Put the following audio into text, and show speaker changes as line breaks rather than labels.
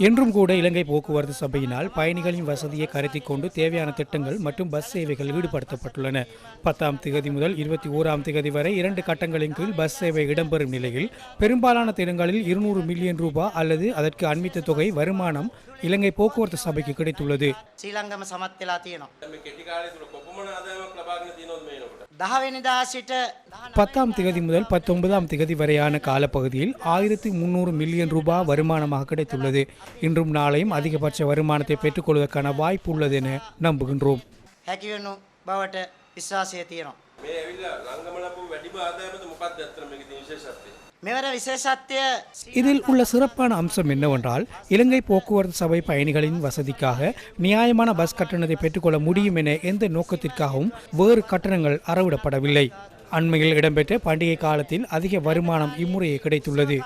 என்றும் கூட இலங்கை போக்குவரத்து சபையினால் பயணிகளின் வசதியை கருத்தில் கொண்டு தேவையான திட்டங்கள் மற்றும் பஸ் சேவைகள் ஈடுபடுத்தப்பட்டுள்ளன. 10ஆம் திகதி முதல் 21ஆம் திகதி வரை 2 கட்டங்களின் கீழ் பஸ் சேவை இடம்பெறும் நிலையில் பெரும்பாலான தினங்களில் 200 மில்லியன் ரூபாய் அல்லது அதற்கு அண்மித்த தொகை வருமானம் இலங்கை போக்குவரத்து சபைக்கு கிடைத்துள்ளது. 10ஆம் திகதி முதல் 19ஆம் திகதி வரையான காலப்பகுதியில் 1300 மில்லியன் ரூபாய் வருமானமாக கிடைத்துள்ளது. இன்றும் நாளையும் அதிகபட்ச வருமானத்தை பெற்றுக்கொள்வதற்கான வாய்ப்பு உள்ளது என நம்புகின்றோம். இதில் உள்ள சிறப்பான அம்சம் என்னவென்றால் இலங்கை போக்குவரத்து சபை பயணிகளின் வசதிக்காக நியாயமான பஸ் கட்டணத்தை பெற்றுக்கொள்ள முடியும் என எந்த நோக்கத்திற்காகவும் வேறு கட்டணங்கள் அறவிடப்படவில்லை. அண்மையில் இடம்பெற்ற பண்டிகை காலத்தில் அதிக வருமானம் இம்முறையே கிடைத்துள்ளது.